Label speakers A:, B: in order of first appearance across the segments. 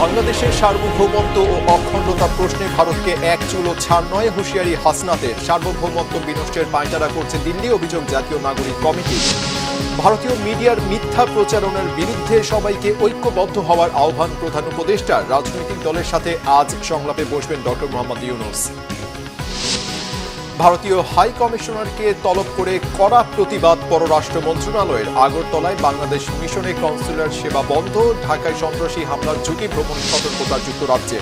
A: বাংলাদেশের সার্বভৌমত্ব ও অখণ্ডতা প্রশ্নে ভারতকে এক চুলো ছাড় নয়, হুঁশিয়ারি হাসনাতের। সার্বভৌমত্ব বিনষ্টের পায়তারা করছে দিল্লি, অভিযোগ জাতীয় নাগরিক কমিটি। ভারতীয় মিডিয়ার মিথ্যা প্রচারণার বিরুদ্ধে সবাইকে ঐক্যবদ্ধ হওয়ার আহ্বান প্রধান উপদেষ্টার। রাজনৈতিক দলের সাথে আজ সংলাপে বসবেন ডক্টর মোহাম্মদ ইউনূস। ভারতীয় হাই কমিশনারকে তলব করে কড়া প্রতিবাদ পররাষ্ট্র মন্ত্রণালয়ের। আগরতলায় বাংলাদেশ মিশনে কনসুলার সেবা বন্ধ, ঢাকায় সন্ত্রাসী হামলার ঝুঁকি ভ্রমণ সতর্কতা যুক্তরাজ্যে।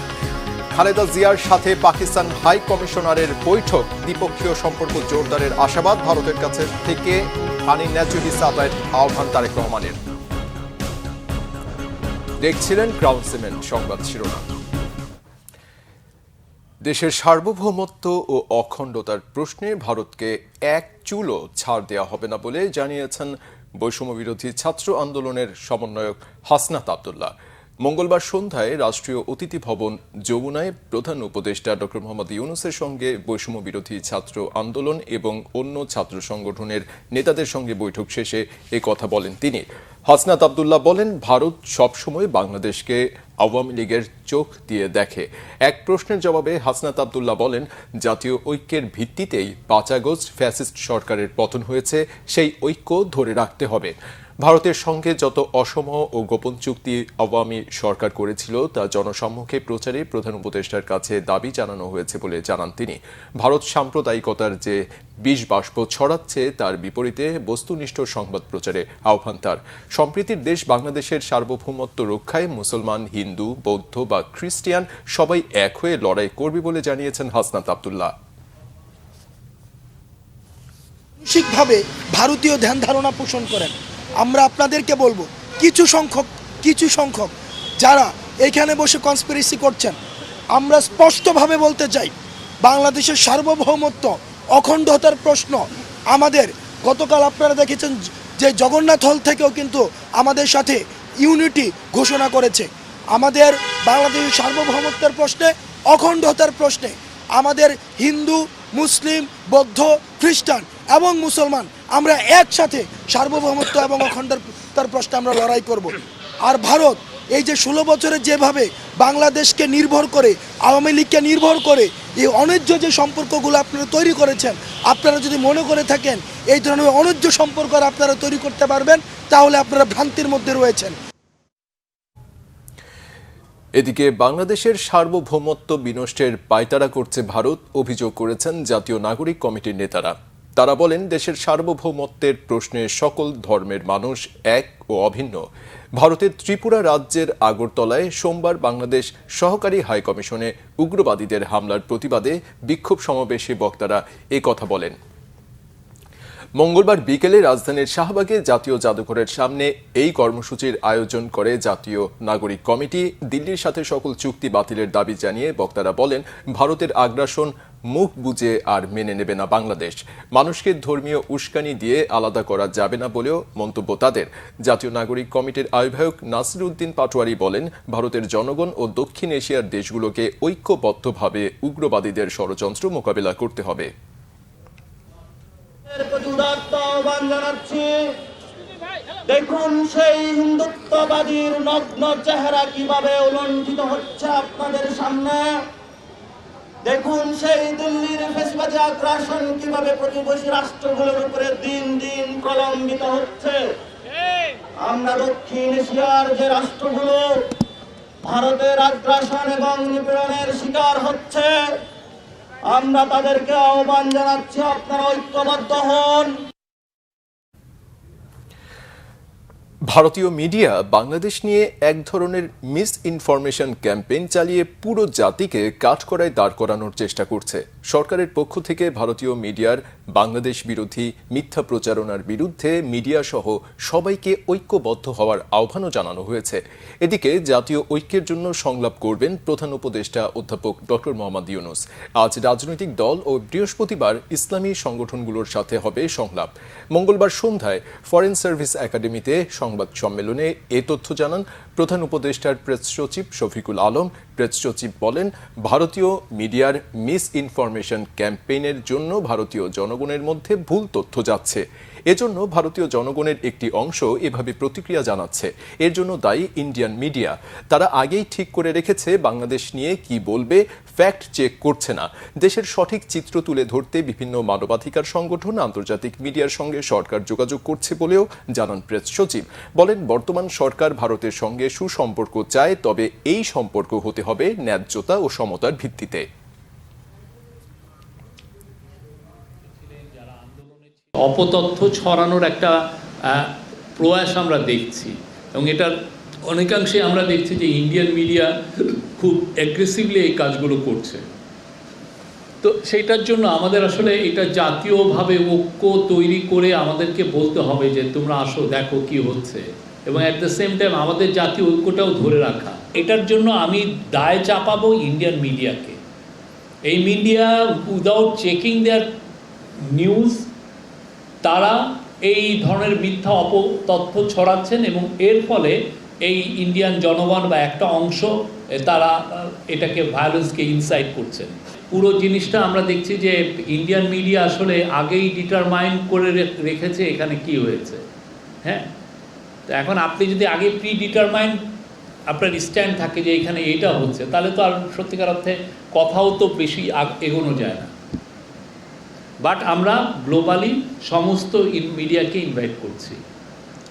A: খালেদা জিয়ার সাথে পাকিস্তান হাই কমিশনারের বৈঠক, দ্বিপক্ষীয় সম্পর্ক জোরদারের আশাবাদ। ভারতের কাছে থেকে পানি ন্যায্য হিসা আদায়ের আহ্বান তারেক রহমানের। দেখছিলেন ক্রাউন সিমেন্ট সংবাদ শিরোনাম। দেশের সার্বভৌমত্ব ও অখণ্ডতার প্রশ্নে ভারতকে এক চুলও ছাড় দেওয়া হবে না বলে জানিয়েছেন বৈষম্য বিরোধী ছাত্র আন্দোলনের সমন্বয়ক হাসনাত আব্দুল্লাহ। মঙ্গলবার সন্ধ্যায় রাষ্ট্রীয় অতিথি ভবন যমুনায় প্রধান উপদেষ্টা ডক্টর মোহাম্মদ ইউনূসের সঙ্গে বৈষম্য বিরোধী ছাত্র আন্দোলন এবং অন্য ছাত্র সংগঠনের নেতাদের সঙ্গে বৈঠক শেষে এ কথা বলেন তিনি। হাসনাত আব্দুল্লাহ বলেন, ভারত সবসময় বাংলাদেশকে আওয়ামী লীগের চোখ দিয়ে দেখে। এক প্রশ্নের জবাবে হাসনাত আব্দুল্লাহ বলেন, জাতীয় ঐক্যের ভিত্তিতেই 5 আগস্ট ফ্যাসিস্ট সরকারের পতন হয়েছে, সেই ঐক্য ধরে রাখতে হবে। ভারতের সঙ্গে যত অসম ও গোপন চুক্তি আওয়ামী সরকার করেছিল তা জনসম্মুখে প্রচারে প্রধান উপদেষ্টার কাছে দাবি জানানো হয়েছে বলে জানান তিনি। ভারত সাম্প্রদায়িকতার যে বিষ বাষ্প ছড়াচ্ছে তার বিপরীতে বস্তুনিষ্ঠ সংবাদ প্রচারে আহ্বান তার। সম্প্রীতির দেশ বাংলাদেশের সার্বভৌমত্ব রক্ষায় মুসলমান, হিন্দু, বৌদ্ধ বা খ্রিস্টান সবাই এক হয়ে লড়াই করবে বলে জানিয়েছেন হাসনাত আব্দুল্লাহ।
B: মানসিকভাবে ভারতীয় ধ্যান ধারণা পোষণ করেন। আমরা আপনাদেরকে বলবো, কিছু সংখ্যক যারা এখানে বসে কনস্পিরেসি করছেন, আমরা স্পষ্টভাবে বলতে চাই, বাংলাদেশের সার্বভৌমত্ব অখণ্ডতার প্রশ্ন আমাদের গতকাল আপনারা দেখেছেন যে জগন্নাথ হল থেকেও কিন্তু আমাদের সাথে ইউনিটি ঘোষণা করেছে। আমাদের বাংলাদেশের সার্বভৌমত্বের প্রশ্নে, অখণ্ডতার প্রশ্নে আমাদের হিন্দু, মুসলিম, বৌদ্ধ, খ্রিস্টান এবং মুসলমান আমরা একসাথে সার্বভৌমত্ব এবং অখণ্ডতার প্রশ্নে আমরা লড়াই করব। আর ভারত এই যে 16 বছরে যেভাবে বাংলাদেশকে নির্ভর করে, আওয়ামী লীগকে নির্ভর করে এই অন্যায্য যে সম্পর্কগুলো আপনারা তৈরি করেছেন, আপনারা যদি মনে করে থাকেন এই ধরনের অন্যায্য সম্পর্ক আপনারা তৈরি করতে পারবেন, তাহলে আপনারা ভ্রান্তির মধ্যে রয়েছেন।
A: এদিকে বাংলাদেশের সার্বভৌমত্ব বিনষ্টের পায়তারা করছে ভারত, অভিযোগ করেছেন জাতীয় নাগরিক কমিটির নেতারা। তারা বলেন, দেশের সার্বভৌমত্বের প্রশ্নে সকল ধর্মের মানুষ এক ও অভিন্ন। ভারতের ত্রিপুরা রাজ্যের আগরতলায় সোমবার বাংলাদেশ সহকারী হাইকমিশনে উগ্রবাদীদের হামলার প্রতিবাদে বিক্ষোভ সমাবেশে বক্তারা এ কথা বলেন। মঙ্গলবার বিকেলে রাজধানীর শাহবাগে জাতীয় জাদুঘরের সামনে এই কর্মসূচির আয়োজন করে জাতীয় নাগরিক কমিটি। দিল্লির সাথে সকল চুক্তি বাতিলের দাবি জানিয়ে বক্তারা বলেন, ভারতের আগ্রাসন মুখ বুজে আর মেনে নেবে না বাংলাদেশ। মানুষকে ধর্মীয় উস্কানি দিয়ে আলাদা করা যাবে না বলেও মন্তব্য তাদের। জাতীয় নাগরিক কমিটির আহ্বায়ক নাসির উদ্দিন পাটোয়ারি বলেন, ভারতের জনগণ ও দক্ষিণ এশিয়ার দেশগুলোকে ঐক্যবদ্ধভাবে উগ্রবাদীদের ষড়যন্ত্র মোকাবিলা করতে হবে।
C: দেখুন সেই হিন্দুত্ববাদীর নগ্ন চেহারা কিভাবে উলঙ্ঘিত হচ্ছে আপনাদের সামনে। দেখুন সেই দিল্লির ফ্যাসিবাদী আগ্রাসন কিভাবে প্রতিবেশী রাষ্ট্রগুলোর উপরে দিন দিন প্রলম্বিত হচ্ছে। আমরা দক্ষিণ এশিয়ার যে রাষ্ট্রগুলো ভারতের আগ্রাসন এবং নিপীড়নের শিকার হচ্ছে, আমরা তাদেরকে আহ্বান জানাচ্ছি, আপনারা ঐক্যবদ্ধ হন।
A: ভারতীয় মিডিয়া বাংলাদেশ নিয়ে এক ধরনের মিস ইনফরমেশন ক্যাম্পেইন চালিয়ে পুরো জাতিকে কাঠগড়ায় দাঁড় করানোর চেষ্টা করছে। সরকারের পক্ষ থেকে ভারতীয় মিডিয়ার বাংলাদেশ বিরোধী মিথ্যা প্রচারণার বিরুদ্ধে মিডিয়া সহ সবাইকে ঐক্যবদ্ধ হওয়ার আহ্বানও জানানো হয়েছে। এদিকে জাতীয় ঐক্যের জন্য সংলাপ করবেন প্রধান উপদেষ্টা অধ্যাপক ডক্টর মোহাম্মদ ইউনূস। আজ রাজনৈতিক দল ও বৃহস্পতিবার ইসলামী সংগঠনগুলোর সাথে হবে সংলাপ। মঙ্গলবার সন্ধ্যায় ফরেন সার্ভিস একাডেমিতে সংবাদ সম্মেলনে এ তথ্য জানান প্রধান উপদেষ্টার প্রেস সচিব শফিকুল আলম। প্রেস সচিব বলেন, ভারতীয় মিডিয়ার মিস ইনফরমেশন ক্যাম্পেইনের জন্য ভারতীয় জনগণের মধ্যে ভুল তথ্য যাচ্ছে। এজন্য ভারতীয় জনগণের একটি অংশ এভাবে প্রতিক্রিয়া জানাচ্ছে। এর জন্য দায়ী ইন্ডিয়ান মিডিয়া। তারা আগেই ঠিক করে রেখেছে বাংলাদেশ নিয়ে কি বলবে, ফ্যাক্ট চেক করছে না। দেশের সঠিক চিত্র তুলে ধরতে বিভিন্ন মানবাধিকার সংগঠন, আন্তর্জাতিক মিডিয়ার সঙ্গে সরকার যোগাযোগ করছে বলেও জানান প্রেস সচিব। বলেন, বর্তমান সরকার ভারতের সঙ্গে সুসম্পর্ক চায়, তবে এই সম্পর্ক হতে হবে ন্যায্যতা ও সমতার ভিত্তিতে।
D: অপতথ্য ছড়ানোর একটা প্রয়াস আমরা দেখছি, এবং এটার অনেকাংশে আমরা দেখছি যে ইন্ডিয়ান মিডিয়া খুব অ্যাগ্রেসিভলি এই কাজগুলো করছে। তো সেইটার জন্য আমাদের আসলে এটা জাতীয়ভাবে ঐক্য তৈরি করে আমাদেরকে বলতে হবে যে তোমরা আসো, দেখো কি হচ্ছে, এবং অ্যাট দ্য সেম টাইম আমাদের জাতীয় ঐক্যটাও ধরে রাখা। এটার জন্য আমি দায় চাপাবো ইন্ডিয়ান মিডিয়াকে। এই মিডিয়া উইদাউট চেকিং দেয়ার নিউজ তারা এই ধরনের মিথ্যা অপতথ্য ছড়াচ্ছেন, এবং এর ফলে এই ইন্ডিয়ান জনগণ বা একটা অংশ তারা এটাকে ভায়োলেন্সকে ইনসাইট করছেন। পুরো জিনিসটা আমরা দেখছি যে ইন্ডিয়ান মিডিয়া আসলে আগেই ডিটারমাইন করে রেখেছে এখানে কি হয়েছে। হ্যাঁ, তো এখন আপনি যদি আগে প্রি ডিটারমাইন আপনার স্ট্যান্ড থাকে যে এখানে এটা হচ্ছে, তাহলে তো আর সত্যিকার অর্থে কথাও তো বেশি এগোনো যায় না। বাট আমরা গ্লোবালি সমস্ত মিডিয়াকে ইনভাইট করছি,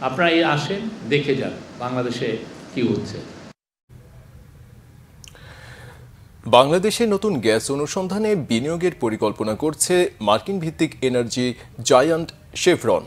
D: আপনারা এই আসেন, দেখে যান বাংলাদেশে কি হচ্ছে।
A: বাংলাদেশে নতুন গ্যাস অনুসন্ধানে বিনিয়োগের পরিকল্পনা করছে মার্কিন ভিত্তিক এনার্জি জায়ান্ট শেভরন।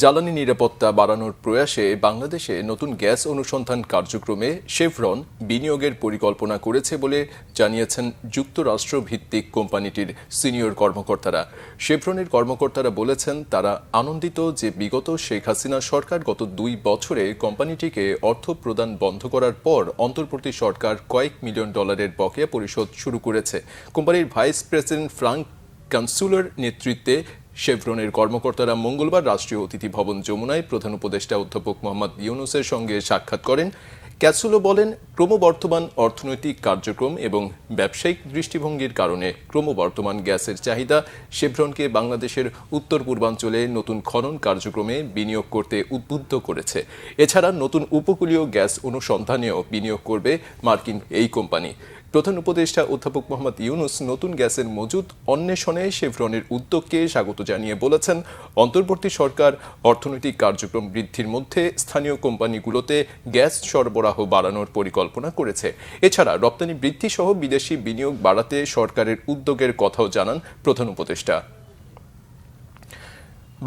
A: জ্বালানি নিরাপত্তা বাড়ানোর প্রয়াসে বাংলাদেশে নতুন গ্যাস অনুসন্ধান কার্যক্রমে শেভরন বিনিয়োগের পরিকল্পনা করেছে বলে জানিয়েছেন যুক্তরাষ্ট্র ভিত্তিক কোম্পানিটির সিনিয়র কর্মকর্তারা। শেভরনের কর্মকর্তারা বলেছেন, তারা আনন্দিত যে বিগত শেখ হাসিনা সরকার গত 2 বছরে কোম্পানিটিকে অর্থ প্রদান বন্ধ করার পর অন্তর্বর্তী সরকার কয়েক মিলিয়ন ডলারের বকেয়া পরিশোধ শুরু করেছে। কোম্পানির ভাইস প্রেসিডেন্ট ফ্রাঙ্ক কানসুলার নেতৃত্বে শেভরনের কর্মকর্তারা মঙ্গলবার রাষ্ট্রীয় অতিথি ভবন যমুনায় প্রধান উপদেষ্টা অধ্যাপক মোহাম্মদ ইউনূসের সঙ্গে সাক্ষাৎ করেন। ক্যাসুলো বলেন, ক্রমবর্ধমান অর্থনৈতিক কার্যক্রম এবং ব্যবসায়িক দৃষ্টিভঙ্গির কারণে ক্রমবর্ধমান গ্যাসের চাহিদা শেভরনকে বাংলাদেশের উত্তর পূর্বাঞ্চলে নতুন খনন কার্যক্রমে বিনিয়োগ করতে উদ্বুদ্ধ করেছে। এছাড়া নতুন উপকূলীয় গ্যাস অনুসন্ধানেও বিনিয়োগ করবে মার্কিন এই কোম্পানি। প্রধান উপদেষ্টা অধ্যাপক মোহাম্মদ ইউনূস নতুন গ্যাসের মজুদ অন্বেষণে শেভরনের উদ্যোগকে স্বাগত জানিয়ে বলেছেন, অন্তর্বর্তী সরকার অর্থনৈতিক কার্যক্রম বৃদ্ধির মধ্যে স্থানীয় কোম্পানিগুলোতে গ্যাস সরবরাহ বাড়ানোর পরিকল্পনা করেছে। এছাড়া রপ্তানি বৃদ্ধি সহ বিদেশি বিনিয়োগ বাড়াতে সরকারের উদ্যোগের কথাও জানান প্রধান উপদেষ্টা।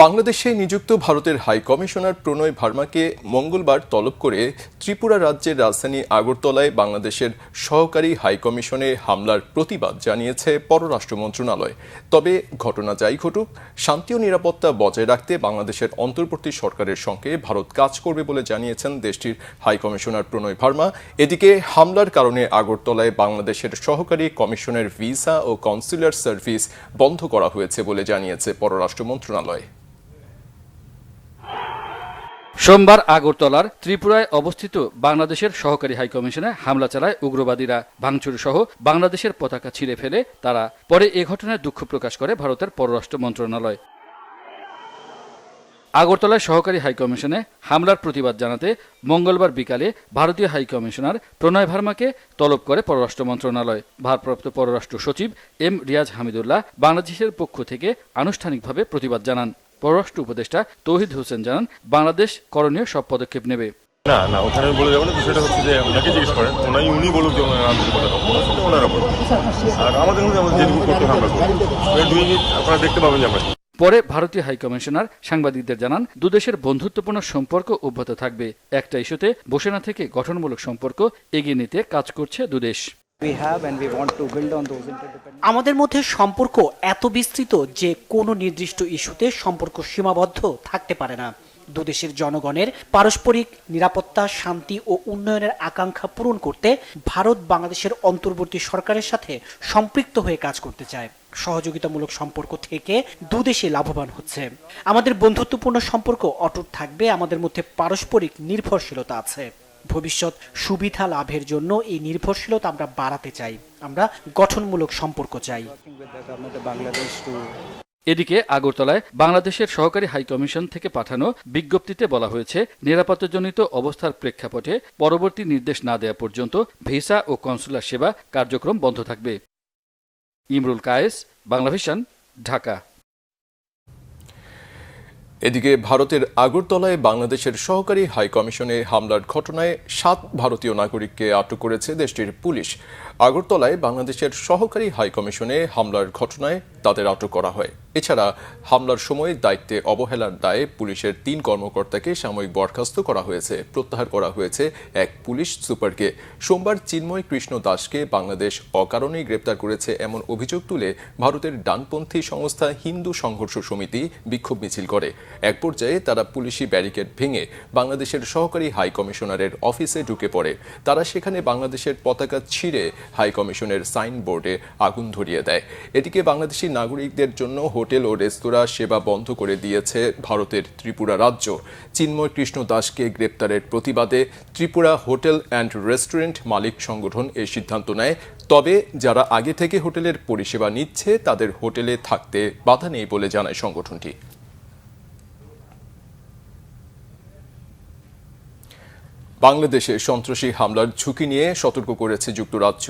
A: বাংলাদেশে নিযুক্ত ভারতের হাই কমিশনার প্রণয় ভার্মাকে মঙ্গলবার তলব করে ত্রিপুরা রাজ্যের রাজধানী আগরতলায় বাংলাদেশের সহকারী হাই কমিশনে হামলার প্রতিবাদ জানিয়েছে পররাষ্ট্র মন্ত্রণালয়। তবে ঘটনা যাই ঘটুক, শান্তি ও নিরাপত্তা বজায় রাখতে বাংলাদেশের অন্তর্বর্তী সরকারের সঙ্গে ভারত কাজ করবে বলে জানিয়েছেন দেশটির হাই কমিশনার প্রণয় ভার্মা। এদিকে হামলার কারণে আগরতলায় বাংলাদেশের সহকারী কমিশনের ভিসা ও কনসুলার সার্ভিস বন্ধ করা হয়েছে বলে জানিয়েছে পররাষ্ট্র মন্ত্রণালয়।
E: সোমবার আগরতলার ত্রিপুরায় অবস্থিত বাংলাদেশের সহকারী হাইকমিশনে হামলা চালায় উগ্রবাদীরা। ভাঙচুর সহ বাংলাদেশের পতাকা ছিঁড়ে ফেলে তারা। পরে এ ঘটনায় দুঃখ প্রকাশ করে ভারতের পররাষ্ট্র মন্ত্রণালয়। আগরতলায় সহকারী হাইকমিশনে হামলার প্রতিবাদ জানাতে মঙ্গলবার বিকালে ভারতীয় হাইকমিশনার প্রণয় ভার্মাকে তলব করে পররাষ্ট্র মন্ত্রণালয়। ভারপ্রাপ্ত পররাষ্ট্র সচিব এম রিয়াজ হামিদুল্লাহ বাংলাদেশের পক্ষ থেকে আনুষ্ঠানিকভাবে প্রতিবাদ জানান। পররাষ্ট্র উপদেষ্টা তৌহিদ হোসেন জানান, বাংলাদেশ করণীয় সব পদক্ষেপ নেবে।
F: না ওখানে বলে যাবো না, বিষয়টা হচ্ছে যে ওনাকে জিজ্ঞেস করেন, উনি বলুক যে ওনারা বলুন, আর আমাদের মধ্যে আমাদের যেটুকু করতে আমরা করবো, আপনারা দেখতে পাবেন যে আমরা।
E: পরে ভারতীয় হাইকমিশনার সাংবাদিকদের জানান, দুদেশের বন্ধুত্বপূর্ণ সম্পর্ক অব্যাহত থাকবে। একটা ইস্যুতে বসে না থেকে গঠনমূলক সম্পর্ক এগিয়ে নিতে কাজ করছে দুদেশ।
G: আমাদের মধ্যে সম্পর্ক এত বিস্তৃত যে কোনো নির্দিষ্ট ইস্যুতে সম্পর্ক সীমাবদ্ধ থাকতে পারে না। দুদেশের জনগণের পারস্পরিক নিরাপত্তা, শান্তি ও উন্নয়নের আকাঙ্ক্ষা পূরণ করতে ভারত বাংলাদেশের অন্তর্বর্তী সরকারের সাথে সম্পৃক্ত হয়ে কাজ করতে চায়। সহযোগিতামূলক সম্পর্ক থেকে দুদেশই লাভবান হচ্ছে। আমাদের বন্ধুত্বপূর্ণ সম্পর্ক অটুট থাকবে। আমাদের মধ্যে পারস্পরিক নির্ভরশীলতা আছে। ভবিষ্যৎ সুবিধা লাভের জন্য এই নির্ভরশীলতা আমরা বাড়াতে চাই। আমরা গঠনমূলক সম্পর্ক চাই।
E: এদিকে আগরতলায় বাংলাদেশের সহকারী হাইকমিশন থেকে পাঠানো বিজ্ঞপ্তিতে বলা হয়েছে, নিরাপত্তাজনিত অবস্থার প্রেক্ষাপটে পরবর্তী নির্দেশ না দেওয়া পর্যন্ত ভিসা ও কনসুলার সেবা কার্যক্রম বন্ধ থাকবে। ইমরুল কায়েস, বাংলাভিশন, ঢাকা।
A: এদিকে ভারতের আগরতলায় বাংলাদেশের সহকারী হাইকমিশনে হামলার ঘটনায় 7 ভারতীয় নাগরিককে আটক করেছে দেশটির পুলিশ। আগরতলায় বাংলাদেশের সহকারী হাইকমিশনে হামলার ঘটনায় তাদের আটক করা হয়। এছাড়া হামলার সময় দায়িত্বে অবহেলার দায়ে পুলিশের 3 কর্মকর্তাকে সাময়িক বরখাস্ত করা হয়েছে। প্রত্যাহার করা হয়েছে এক পুলিশ সুপারকে। সোমবার চিন্ময় কৃষ্ণ দাসকে বাংলাদেশ অকারণেই গ্রেপ্তার করেছে এমন অভিযোগ তুলে ভারতের ডানপন্থী সংস্থা হিন্দু সংঘর্ষ সমিতি বিক্ষোভ মিছিল করে। এক পর্যায়ে তারা পুলিশি ব্যারিকেড ভেঙে বাংলাদেশের সহকারী হাইকমিশনারের অফিসে ঢুকে পড়ে। তারা সেখানে বাংলাদেশের পতাকা ছিঁড়ে হাইকমিশনের সাইনবোর্ডে আগুন ধরিয়ে দেয়। এদিকে বাংলাদেশি নাগরিকদের জন্য হোটেল ও রেস্তোরাঁ সেবা বন্ধ করে দিয়েছে ভারতের ত্রিপুরা রাজ্য। চিন্ময় কৃষ্ণ দাসকে গ্রেপ্তারের প্রতিবাদে ত্রিপুরা হোটেল অ্যান্ড রেস্টুরেন্ট মালিক সংগঠন এই সিদ্ধান্ত নেয়। তবে যারা আগে থেকে হোটেলের পরিষেবা নিচ্ছে তাদের হোটেলে থাকতে বাধা নেই বলে জানায় সংগঠনটি। বাংলাদেশে সন্ত্রাসী হামলার ঝুঁকি নিয়ে সতর্ক করেছে যুক্তরাজ্য।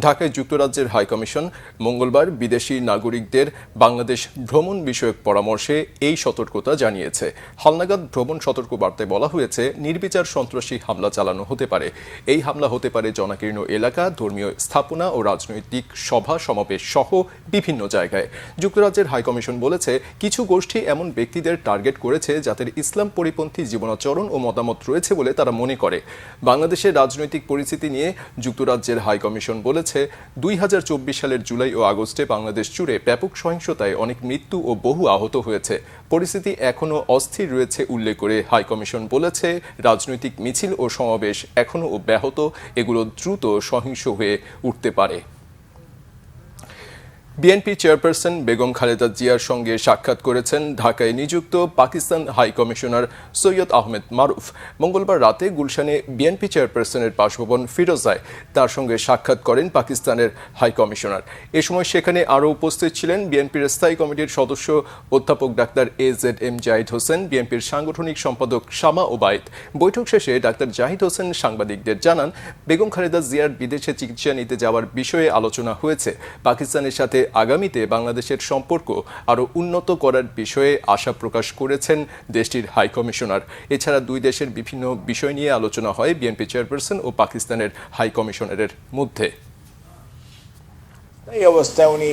A: ঢাকায় যুক্তরাজ্যের হাইকমিশন মঙ্গলবার বিদেশি নাগরিকদের বাংলাদেশ ভ্রমণ বিষয়ক পরামর্শে এই সতর্কতা জানিয়েছে। হালনাগাদ ভ্রমণ সতর্কবার্তায় বলা হয়েছে, নির্বিচার সন্ত্রাসী হামলা চালানো হতে পারে। এই হামলা হতে পারে জনাকীর্ণ এলাকা, ধর্মীয় স্থাপনা ও রাজনৈতিক সভা সমাবেশ সহ বিভিন্ন জায়গায়। যুক্তরাজ্যের হাইকমিশন বলেছে, কিছু গোষ্ঠী এমন ব্যক্তিদের টার্গেট করেছে যাদের ইসলাম পরিপন্থী জীবনাচরণ ও মতামত রয়েছে বলে তারা মনে করে। বাংলাদেশের রাজনৈতিক পরিস্থিতি নিয়ে যুক্তরাজ্যের হাইকমিশন বলেছে, 2024 সালের জুলাই ও আগস্টে বাংলাদেশ জুড়ে ব্যাপক সহিংসতায় অনেক মৃত্যু ও বহু আহত হয়েছে। পরিস্থিতি এখনও অস্থির রয়েছে উল্লেখ করে হাইকমিশন বলেছে, রাজনৈতিক মিছিল ও সমাবেশ এখনও অব্যাহত, এগুলো দ্রুত সহিংস হয়ে উঠতে পারে। বিএনপি চেয়ারপারসন বেগম খালেদা জিয়ার সঙ্গে সাক্ষাৎ করেছেন ঢাকায় নিযুক্ত পাকিস্তান হাই কমিশনার সৈয়দ আহমেদ মারুফ। মঙ্গলবার রাতে গুলশানে বিএনপি চেয়ারপারসনের বাসভবন ফিরোজায় তার সঙ্গে সাক্ষাৎ করেন পাকিস্তানের হাই কমিশনার। এ সময় সেখানে আরও উপস্থিত ছিলেন বিএনপির স্থায়ী কমিটির সদস্য অধ্যাপক ডাক্তার AZM জাহিদ হোসেন, বিএনপির সাংগঠনিক সম্পাদক শামা ওবায়দ। বৈঠক শেষে ডাক্তার জাহিদ হোসেন সাংবাদিকদের জানান, বেগম খালেদা জিয়ার বিদেশে চিকিৎসা নিতে যাওয়ার বিষয়ে আলোচনা হয়েছে। পাকিস্তানের সাথে আগামীতে বাংলাদেশের সম্পর্ক আরও উন্নত করার বিষয়ে আশা প্রকাশ করেছেন দেশটির হাইকমিশনার। এছাড়া দুই দেশের বিভিন্ন বিষয় নিয়ে আলোচনা হয় বিএনপি চেয়ারপারসন ও পাকিস্তানের হাইকমিশনারের মধ্যে।
H: এই অবস্থায় উনি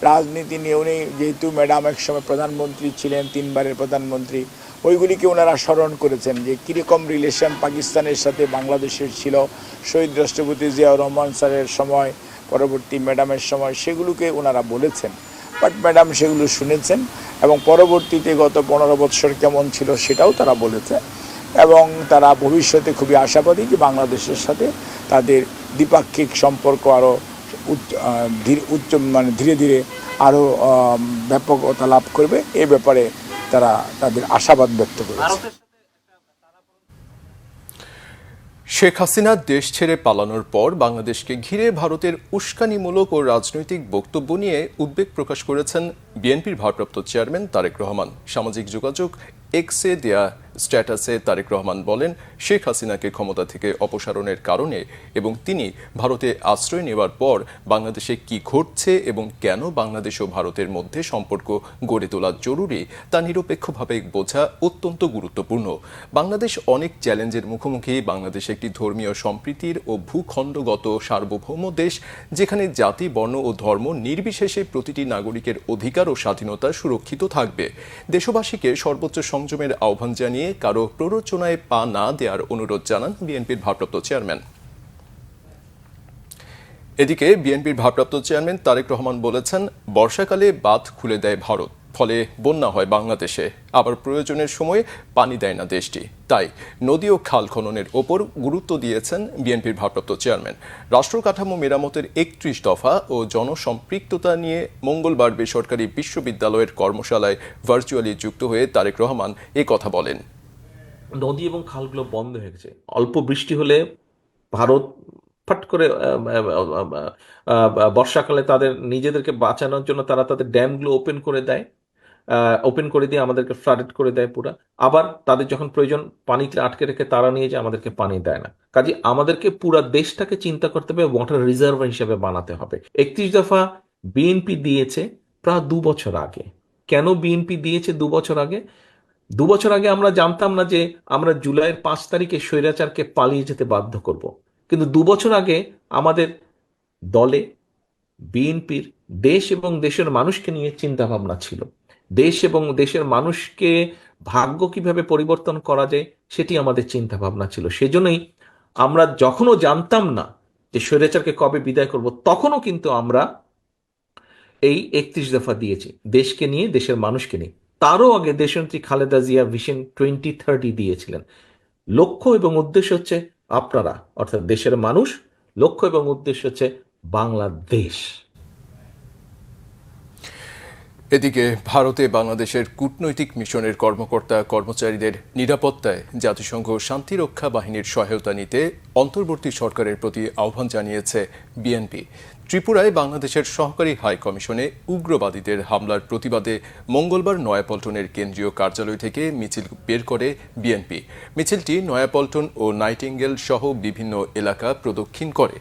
H: রাজনীতি নিয়ে, উনি যেহেতু ম্যাডাম এক সময় প্রধানমন্ত্রী ছিলেন, 3 বারের প্রধানমন্ত্রী, ওইগুলিকে ওনারা স্মরণ করেছেন যে কীরকম রিলেশন পাকিস্তানের সাথে বাংলাদেশের ছিল শহীদ রাষ্ট্রপতি জিয়াউর রহমান স্যারের সময়, পরবর্তী ম্যাডামের সময়, সেগুলোকে ওনারা বলেছেন। বাট ম্যাডাম সেগুলো শুনেছেন এবং পরবর্তীতে গত 15 বৎসর কেমন ছিল সেটাও তারা বলেছে এবং তারা ভবিষ্যতে খুবই আশাবাদী যে বাংলাদেশের সাথে তাদের দ্বিপাক্ষিক সম্পর্ক আরও ধীরে ধীরে আরও ব্যাপকতা লাভ করবে। এ ব্যাপারে তারা তাদের আশাবাদ ব্যক্ত করেছে।
A: শেখ হাসিনা দেশ ছেড়ে পালানোর পর বাংলাদেশকে ঘিরে ভারতের উস্কানিমূলক ও রাজনৈতিক বক্তব্য নিয়ে উদ্বেগ প্রকাশ করেছেন বিএনপির ভারপ্রাপ্ত চেয়ারম্যান তারেক রহমান। সামাজিক যোগাযোগ এক্সে দেয়া স্ট্যাটাসে তারেক রহমান বলেন, শেখ হাসিনাকে ক্ষমতা থেকে অপসারণের কারণে এবং তিনি ভারতে আশ্রয় নেওয়ার পর বাংলাদেশে কি ঘটছে এবং কেন বাংলাদেশ ও ভারতের মধ্যে সম্পর্ক গড়ে তোলা জরুরি তা নিরপেক্ষভাবে বোঝা অত্যন্ত গুরুত্বপূর্ণ। বাংলাদেশ অনেক চ্যালেঞ্জের মুখোমুখি। বাংলাদেশ একটি ধর্মীয় সম্প্রীতির ও ভূখণ্ডগত সার্বভৌম দেশ, যেখানে জাতি, বর্ণ ও ধর্ম নির্বিশেষে প্রতিটি নাগরিকের অধিকার ও স্বাধীনতা সুরক্ষিত থাকবে। দেশবাসীকে সর্বোচ্চ সংযমের আহ্বান জানিয়ে কারো প্ররোচনায় পা না দেওয়ার অনুরোধ জানান বিএনপির ভারপ্রাপ্ত চেয়ারম্যান। এদিকে বিএনপির ভারপ্রাপ্ত চেয়ারম্যান তারেক রহমান বলেছেন, বর্ষাকালে বাঁধ খুলে দেয় ভারত, ফলে বন্যা হয় বাংলাদেশে, আবার প্রয়োজনের সময় পানি দেয় না দেশটি। তাই নদী ও খাল খননের ওপর গুরুত্ব দিয়েছেন বিএনপির ভারপ্রাপ্ত চেয়ারম্যান। রাষ্ট্র কাঠামো মেরামতের 31 দফা ও জনসম্পৃক্ততা নিয়ে মঙ্গলবার বেসরকারি বিশ্ববিদ্যালয়ের কর্মশালায় ভার্চুয়ালি যুক্ত হয়ে তারেক রহমান এ কথা বলেন।
I: নদী এবং খালগুলো বন্ধ হয়ে গেছে। অল্প বৃষ্টি হলে ভারত ফট করে বর্ষাকালে তাদের নিজেদেরকে বাঁচানোর জন্য তারা তাদের ড্যামগুলো ওপেন করে দেয় ওপেন করে দিয়ে আমাদেরকে ফ্লাডেড করে দেয় পুরা। আবার তাদের যখন প্রয়োজন পানিতে আটকে রেখে তারা নিয়ে যায়, আমাদেরকে পানি দেয় না। কাজে আমাদেরকে পুরা দেশটাকে চিন্তা করতে হবে, ওয়াটার রিজার্ভ হিসেবে বানাতে হবে। 31 দফা বিএনপি দিয়েছে প্রায় 2 বছর আগে। কেন বিএনপি দিয়েছে 2 বছর আগে? 2 বছর আগে আমরা জানতাম না যে আমরা জুলাইয়ের 5 তারিখে স্বৈরাচারকে পালিয়ে যেতে বাধ্য করব, কিন্তু 2 বছর আগে আমাদের দলে বিএনপির দেশ এবং দেশের মানুষকে নিয়ে চিন্তা ভাবনা ছিল। দেশ এবং দেশের মানুষকে ভাগ্য কিভাবে পরিবর্তন করা যায় সেটি আমাদের চিন্তা ভাবনা ছিল। সেজন্যই আমরা যখনও জানতাম না যে স্বৈরাচারকে কবে বিদায় করব, তখনও কিন্তু আমরা এই 31 দফা দিয়েছি, দেশকে নিয়ে, দেশের মানুষকে নিয়ে। তারও আগে দেশনেত্রী খালেদা জিয়া ভিশন 2030 দিয়েছিলেন। লক্ষ্য এবং উদ্দেশ্য হচ্ছে আপনারা, অর্থাৎ দেশের মানুষ, লক্ষ্য এবং উদ্দেশ্য হচ্ছে বাংলাদেশ।
A: এদিকে ভারতে বাংলাদেশের কূটনৈতিক মিশনের কর্মকর্তা কর্মচারীদের নিরাপত্তায় জাতিসংঘ শান্তিরক্ষা বাহিনীর সহায়তা নিতে অন্তর্বর্তী সরকারের প্রতি আহ্বান জানিয়েছে বিএনপি। ত্রিপুরায় বাংলাদেশের সহকারী হাই কমিশনে উগ্রবাদীদের হামলার প্রতিবাদে মঙ্গলবার নয়াপল্টনের কেন্দ্রীয় কার্যালয় থেকে মিছিল বের করে বিএনপি। মিছিলটি নয়াপল্টন ও নাইটিঙ্গেল সহ বিভিন্ন এলাকা প্রদক্ষিণ করে।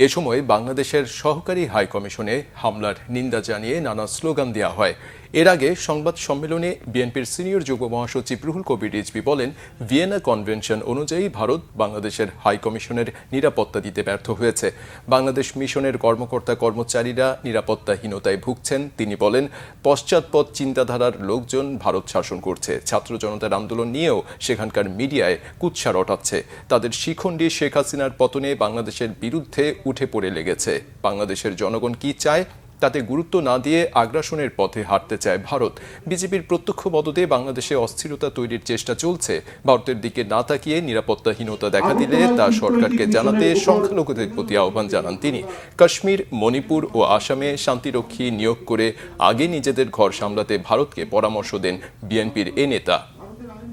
A: এ সময় বাংলাদেশের সহকারী হাই কমিশনে হামলার নিন্দা জানিয়ে নানা স্লোগান দেওয়া হয়। এর আগে সংবাদ সম্মেলনে বিএনপির সিনিয়র যুগ্ম মহাসচিব রুহুল কবির রিজভী বলেন, ভিয়েনা কনভেনশন অনুযায়ী ভারত বাংলাদেশের হাই কমিশনের নিরাপত্তা দিতে ব্যর্থ হয়েছে। বাংলাদেশ মিশনের কর্মকর্তা কর্মচারীরা নিরাপত্তাহীনতায় ভুগছেন। তিনি বলেন, পশ্চাৎপদ চিন্তাধারার লোকজন ভারত শাসন করছে। ছাত্র জনতার আন্দোলন নিয়েও সেখানকার মিডিয়ায় কুৎসা রটাচ্ছে। তাদের শিখণ্ডী শেখ হাসিনার পতনে বাংলাদেশের বিরুদ্ধে উঠে পড়ে লেগেছে। বাংলাদেশের জনগণ কি চায় তাতে গুরুত্ব না দিয়ে আগ্রাসনের পথে হাঁটতে চায় ভারত। বিজেপির প্রত্যক্ষ মদদে বাংলাদেশে অস্থিরতা তৈরির চেষ্টা চলছে। ভারতের দিকে না তাকিয়ে নিরাপত্তাহীনতা দেখা দিলে তা সরকারকে জানাতে সংখ্যালঘুদের প্রতি আহ্বান জানান তিনি। কাশ্মীর, মণিপুর ও আসামে শান্তিরক্ষী নিয়োগ করে আগে নিজেদের ঘর সামলাতে ভারতকে পরামর্শ দেন বিএনপির এ নেতা।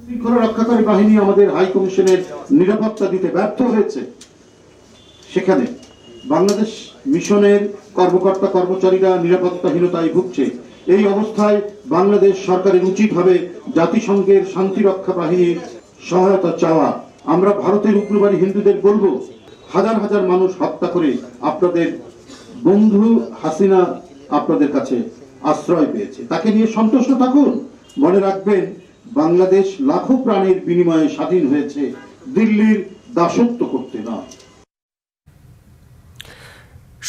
J: শৃঙ্খলা রক্ষাকারী বাহিনী আমাদের হাই কমিশনের নিরাপত্তা দিতে ব্যর্থ হয়েছে। সেখানে বাংলাদেশ মিশনের কর্মকর্তা কর্মচারীরা নিরাপত্তাহীনতায় ভুগছে। এই অবস্থায় বাংলাদেশ সরকারের উচিত হবে জাতিসংঘের শান্তিরক্ষা বাহিনীর সহায়তা চাওয়া। আমরা ভারতের উগ্রবাদী হিন্দুদের বলবো, হাজার হাজার মানুষ হত্যা করে আপনাদের বন্ধু হাসিনা আপনাদের কাছে আশ্রয় পেয়েছে, তাকে নিয়ে সন্তুষ্ট থাকুন। মনে রাখবেন, বাংলাদেশ লাখো প্রাণের বিনিময়ে স্বাধীন হয়েছে, দিল্লির দাসত্ব করতে না।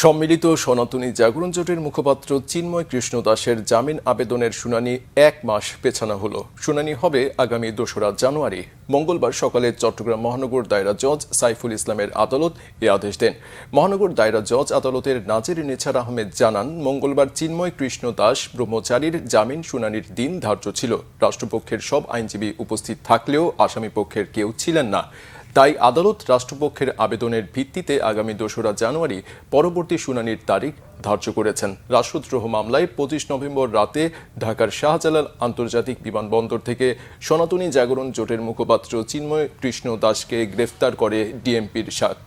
A: সম্মিলিত সনাতনী জাগরণ জোটের মুখপাত্র চিন্ময় কৃষ্ণ দাসের জামিন আবেদনের শুনানি 1 মাস পেছানো হলো। শুনানি হবে আগামী 2রা জানুয়ারি। মঙ্গলবার সকালে চট্টগ্রাম মহানগর দায়রা জজ সাইফুল ইসলামের আদালত এ আদেশ দেন। মহানগর দায়রা জজ আদালতের নাজির নেছার আহমেদ জানান, মঙ্গলবার চিন্ময় কৃষ্ণ দাস ব্রহ্মচারীর জামিন শুনানির দিন ধার্য ছিল। রাষ্ট্রপক্ষের সব আইনজীবী উপস্থিত থাকলেও আসামি পক্ষের কেউ ছিলেন না। তাই আদালত রাষ্ট্রপক্ষের আবেদনের ভিত্তিতে আগামী 2রা জানুয়ারি পরবর্তী শুনানির তারিখ ধার্য করেছেন। রাষ্ট্রদ্রোহ মামলায় 25 নভেম্বর রাতে ঢাকার শাহজালাল আন্তর্জাতিক বিমানবন্দর থেকে সনাতনী জাগরণ জোটের মুখপাত্র চিন্ময় কৃষ্ণ দাসকে গ্রেফতার করে ডিএমপির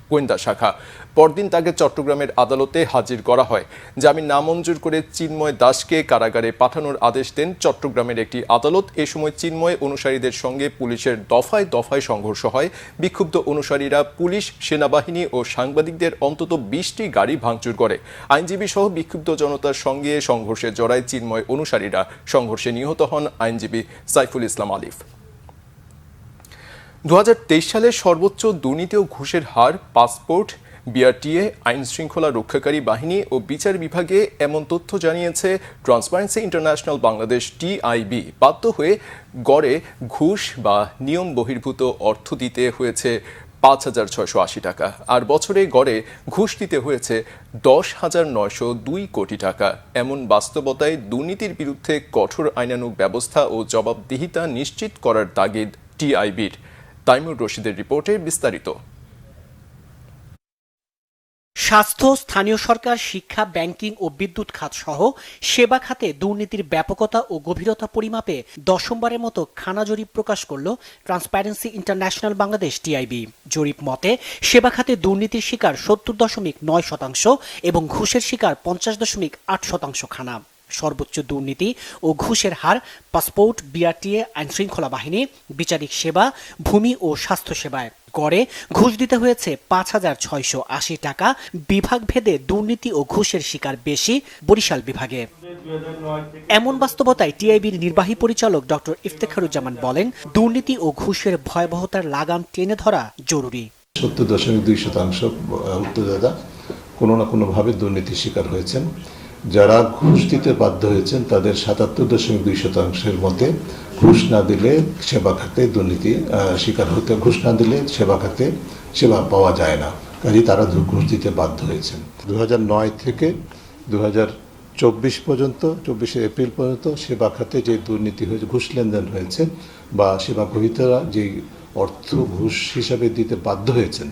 A: গোয়েন্দা শাখা। পরদিন তাকে চট্টগ্রামের আদালতে হাজির করা হয়। জামিন নামঞ্জুর করে চিন্ময় দাসকে কারাগারে পাঠানোর আদেশ দেন চট্টগ্রামের একটি আদালত। এ সময় চিন্ময় অনুসারীদের সঙ্গে পুলিশের দফায় দফায় সংঘর্ষ হয়। বিক্ষুব্ধ অনুসারীরা পুলিশ, সেনাবাহিনী ও সাংবাদিকদের অন্তত 20টি গাড়ি ভাঙচুর করে। আইনজীবী সহ বিক্ষুব্ধ জনতার সঙ্গে সংঘর্ষে জড়ায় চিন্ময় অনুসারীরা। সংঘর্ষে নিহত হন আইনজীবী সাইফুল ইসলাম আলিফ। 2023 সালে সর্বোচ্চ দুর্নীতি ও ঘুষের হার পাসপোর্ট বিআরটিএ, আইন শৃঙ্খলা রক্ষাকারী বাহিনী ও বিচার বিভাগে, এমন তথ্য জানিয়েছে ট্রান্সপারেন্সি ইন্টারন্যাশনাল বাংলাদেশ টিআইবি। বাধ্য হয়ে গড়ে ঘুষ বা নিয়ম বহির্ভূত অর্থ দিতে হয়েছে 5,680 টাকা, আর বছরে গড়ে ঘুষ দিতে হয়েছে 10,902 কোটি টাকা। এমন বাস্তবতায় দুর্নীতির বিরুদ্ধে কঠোর আইনানুগ ব্যবস্থা ও জবাবদিহিতা নিশ্চিত করার তাগিদ টিআইবির। তাইমুর রশিদের রিপোর্টে বিস্তারিত।
G: স্বাস্থ্য, স্থানীয় সরকার, শিক্ষা, ব্যাংকিং ও বিদ্যুৎ খাত সহ সেবা খাতে দুর্নীতির ব্যাপকতা ও গভীরতা পরিমাপে 10মবারের মতো খানা জরিপ প্রকাশ করল ট্রান্সপারেন্সি ইন্টারন্যাশনাল বাংলাদেশ টিআইবি। জরিপ মতে সেবা খাতে দুর্নীতির শিকার 70.9% এবং ঘুষের শিকার 50.8% খানা। সর্বোচ্চ দুর্নীতি ও ঘুষের হার পাসপোর্ট, বিআরটিএ, আইনশৃঙ্খলা বাহিনী, বিচারিক সেবা, ভূমি ও স্বাস্থ্য সেবায় গড়ে ঘুষ দিতে হয়েছে ৫,৬৮০ টাকা। বিভাগ ভেদে দুর্নীতি ও ঘুষের শিকার বেশি বরিশাল বিভাগে। এমন বাস্তবতায় টিআইবির নির্বাহী পরিচালক ডক্টর ইফতেখারুজ্জামান বলেন, দুর্নীতি ও ঘুষের ভয়াবহতার লাগাম টেনে ধরা জরুরি।
K: ৭০.২% উত্তরদাতা কোনো না কোনোভাবে দুর্নীতির শিকার হয়েছেন। যারা ঘুষ দিতে বাধ্য হয়েছেন তাদের ৭৭.২%-এর মধ্যে ঘুষ না দিলে সেবা খাতে দুর্নীতি শিকার হতে, ঘুষ না দিলে সেবা খাতে সেবা পাওয়া যায় না, কাজেই তারা ঘুষ দিতে বাধ্য হয়েছেন। ২০০৯ থেকে ২০২৪ পর্যন্ত ২৪শে এপ্রিল পর্যন্ত সেবা খাতে যে দুর্নীতি হয়েছে, ঘুষ লেনদেন হয়েছে বা সেবা গ্রহীতারা যেই অর্থ ঘুষ হিসাবে দিতে বাধ্য হয়েছেন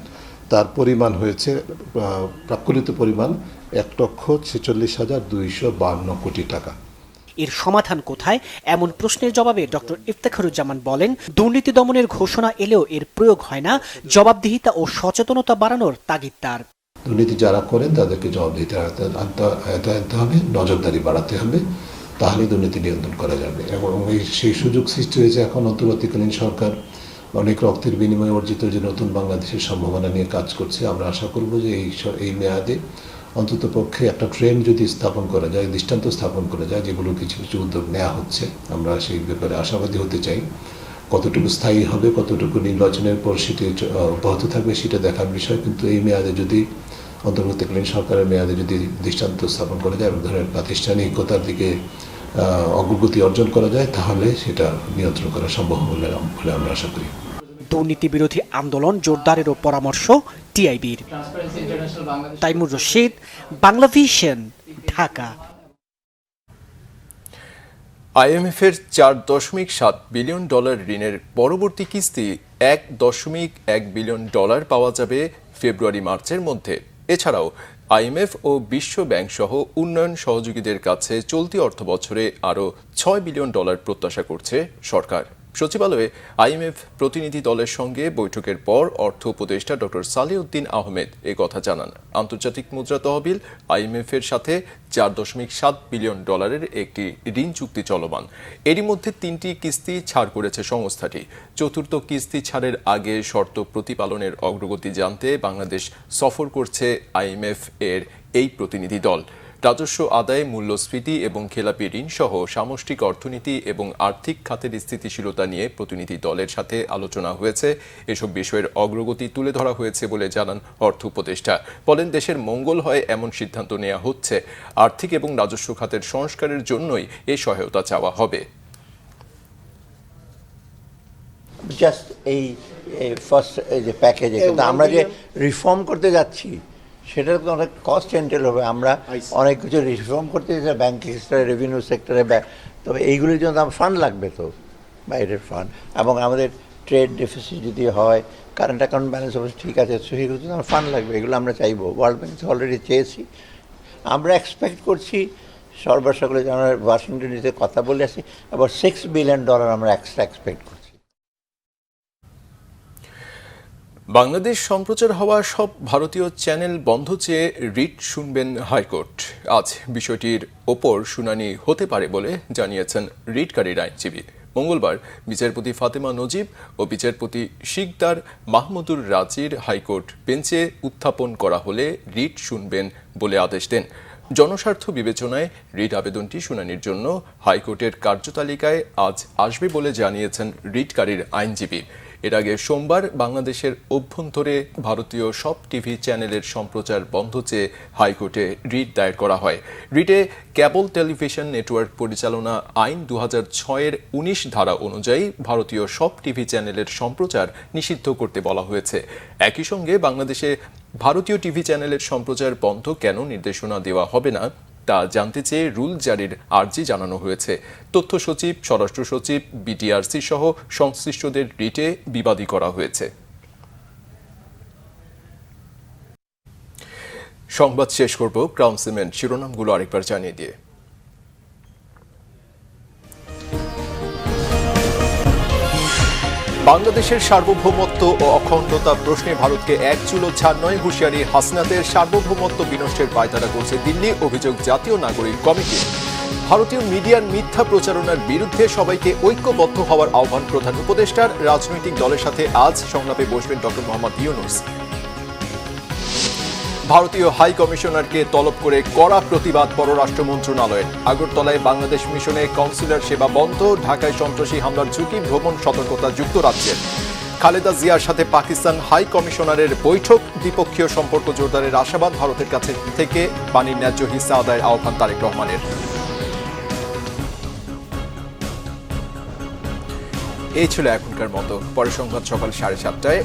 K: তার পরিমাণ হয়েছে প্রাক্কলিত পরিমাণ ১,৪৬,২৫২ কোটি টাকা।
G: এর সমাধান কোথায়? এমন প্রশ্নের জবাবে ডক্টর ইফতেখারুজ্জামান বলেন, দুর্নীতি দমনের ঘোষণা এলেও এর প্রয়োগ হয় না। জবাবদিহিতা ও সচেতনতা বাড়ানোর তাগিদ তার।
K: দুর্নীতি যারা করেন তাদেরকে জবাবদিহিতা আনতে হবে, নজরদারি বাড়াতে হবে, তাহলেই দুর্নীতি নিয়ন্ত্রণ করা যাবে। এবং সেই সুযোগ সৃষ্টি হয়েছে এখন অন্তর্বর্তীকালীন সরকার অনেক রক্তের বিনিময়ে অর্জিত যে নতুন বাংলাদেশের সম্ভাবনা নিয়ে কাজ করছে। আমরা আশা করব যে এই মেয়াদে অন্ততপক্ষে একটা ট্রেন্ড যদি স্থাপন করা যায়, দৃষ্টান্ত স্থাপন করা যায়, যেগুলো কিছু কিছু উদ্যোগ নেওয়া হচ্ছে, আমরা সেই ব্যাপারে আশাবাদী হতে চাই। কতটুকু স্থায়ী হবে, কতটুকু নির্বাচনের পর সেটি অব্যাহত থাকবে সেটা দেখার বিষয়, কিন্তু এই মেয়াদে যদি অন্তর্বর্তীকালীন সরকারের মেয়াদে যদি দৃষ্টান্ত স্থাপন করা যায় এবং ধরেন প্রাতিষ্ঠানিকতার দিকে অগ্রগতি অর্জন করা যায়, তাহলে সেটা নিয়ন্ত্রণ করা সম্ভব বলে আমরা আশা করি।
G: দুর্নীতি বিরোধী আন্দোলন জোরদারেরও পরামর্শ টিআইবির। তাইমুর রশিদ, বাংলাভিশন, ঢাকা।
A: আইএমএফের $4.7 বিলিয়ন ঋণের পরবর্তী কিস্তি $1.1 বিলিয়ন পাওয়া যাবে ফেব্রুয়ারি-মার্চের মধ্যে। এছাড়াও আইএমএফ ও বিশ্ব ব্যাংক সহ উন্নয়ন সহযোগীদের কাছে চলতি অর্থবছরে আরও $6 বিলিয়ন প্রত্যাশা করছে সরকার। সচিবালয়ে আইএমএফ প্রতিনিধি দলের সঙ্গে বৈঠকের পর অর্থ উপদেষ্টা ডক্টর সালেউদ্দিন আহমেদ একথা জানান। আন্তর্জাতিক মুদ্রা তহবিল আইএমএফ এর সাথে $4.7 বিলিয়ন একটি ঋণ চুক্তি চলমান। এরই মধ্যে 3টি কিস্তি ছাড় করেছে সংস্থাটি। চতুর্থ কিস্তি ছাড়ের আগে শর্ত প্রতিপালনের অগ্রগতি জানতে বাংলাদেশ সফর করছে আইএমএফ এর এই প্রতিনিধি দল। রাজস্ব আদায়, মূল্যস্ফীতি এবং খেলাপি ঋণ সহ সামষ্টিক অর্থনীতি এবং আর্থিক খাতের স্থিতিশীলতা নিয়ে প্রতিনিধি দলের সাথে আলোচনা হয়েছে। এসব বিষয়ের অগ্রগতি তুলে ধরা হয়েছে বলে জানান অর্থ উপদেষ্টা। বলেন, দেশের মঙ্গল হয় এমন সিদ্ধান্ত নেওয়া হচ্ছে। আর্থিক এবং রাজস্ব খাতের সংস্কারের জন্যই এই সহায়তা চাওয়া হবে।
L: জাস্ট এই ফার্স্ট যে প্যাকেজে, কিন্তু আমরা যে রিফর্ম করতে যাচ্ছি সেটার তো অনেক কস্ট এন্টেল হবে। আমরা অনেক কিছু রিফর্ম করতে চাই, ব্যাংক সেক্টরে, রেভিনিউ সেক্টরে, তবে এইগুলির জন্য ফান্ড লাগবে, তো বাইরের ফান্ড। এবং আমাদের ট্রেড ডেফিসিট যদি হয়, কারেন্ট অ্যাকাউন্ট ব্যালেন্স অবশ্যই ঠিক আছে, সেগুলোর জন্য আমার ফান্ড লাগবে। এগুলো আমরা চাইবো। ওয়ার্ল্ড ব্যাংক অলরেডি চেয়েছি। আমরা এক্সপেক্ট করছি সর্বসকলে আমরা ওয়াশিংটন ডিসিতে কথা বলে আসছি, আবার $6 বিলিয়ন আমরা এক্সট্রা এক্সপেক্ট করছি।
A: বাংলাদেশ সম্প্রচার হওয়া সব ভারতীয় চ্যানেল বন্ধ চেয়ে রিট শুনবেন হাইকোর্ট। আজ বিষয়টির ওপর শুনানি হতে পারে বলে জানিয়েছেন রিটকারীর আইনজীবী। মঙ্গলবার বিচারপতি ফাতেমা নজিব ও বিচারপতি শিকদার মাহমুদুর রাজির হাইকোর্ট বেঞ্চে উত্থাপন করা হলে রিট শুনবেন বলে আদেশ দেন। জনস্বার্থ বিবেচনায় রিট আবেদনটি শুনানির জন্য হাইকোর্টের কার্যতালিকায় আজ আসবে বলে জানিয়েছেন রিটকারীর আইনজীবী। এর আগে সোমবার বাংলাদেশের অভ্যন্তরে ভারতীয় সব টিভি চ্যানেলের সম্প্রচার বন্ধ চেয়ে হাইকোর্টে রিট দায়ের করা হয়। রিটে কেবল টেলিভিশন নেটওয়ার্ক পরিচালনা আইন 2006-এর 19 ধারা অনুযায়ী ভারতীয় সব টিভি চ্যানেলের সম্প্রচার নিষিদ্ধ করতে বলা হয়েছে। একই সঙ্গে বাংলাদেশে ভারতীয় টিভি চ্যানেলের সম্প্রচার বন্ধ কেন নির্দেশনা দেওয়া হবে না তা জানতে চেয়ে রুল জারির আর্জি জানানো হয়েছে। তথ্য সচিব, স্বরাষ্ট্র সচিব, বিটিআরসি সহ সংশ্লিষ্টদের রিটে বিবাদী করা হয়েছে। সংবাদ শেষ করব ক্রাউন সিমেন্ট শিরোনামগুলো আরেকবার জানিয়ে দিয়ে। বাংলাদেশের সার্বভৌমত্ব ও অখণ্ডতা প্রশ্নে ভারতকে এক চুলো ছাড় নয়, হুঁশিয়ারি হাসনাতের। সার্বভৌমত্ব বিনষ্টের পায়তারা করছে দিল্লি, অভিযোগ জাতীয় নাগরিক কমিটি। ভারতীয় মিডিয়ার মিথ্যা প্রচারণার বিরুদ্ধে সবাইকে ঐক্যবদ্ধ হওয়ার আহ্বান প্রধান উপদেষ্টার। রাজনৈতিক দলের সাথে আজ সংলাপে বসবেন ডক্টর মোহাম্মদ ইউনূস। ভারতীয় হাই কমিশনারকে তলব করে কড়া প্রতিবাদ পররাষ্ট্র মন্ত্রণালয়ের। আগরতলায় বাংলাদেশ মিশনে কনসুলার সেবা বন্ধ, ঢাকায় সন্ত্রাসী হামলার ঝুঁকি, ভ্রমণ সতর্কতা যুক্তরাজ্যের। খালেদা জিয়ার সাথে পাকিস্তান হাই কমিশনারের বৈঠক, দ্বিপক্ষীয় সম্পর্ক জোরদারের আশাবাদ ভারতের কাছে থেকে পানির ন্যায্য হিস্সা আদায়ের আহ্বান তারেক রহমানের। এই ছিল এখনকার মতো। পরের সংবাদ সকাল 7:30টায়।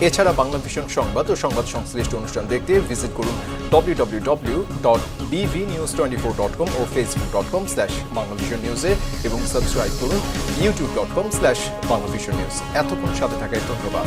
A: এছাড়া বাংলা ভিশন সংবাদ ও সংবাদ সংশ্লিষ্ট অনুষ্ঠান দেখতে ভিজিট করুন www.bvnews24.com ও facebook.com/banglavisionnews এবং সাবস্ক্রাইব করুন youtube.com/banglavisionnews। এতক্ষণ সাথে থাকায় ধন্যবাদ।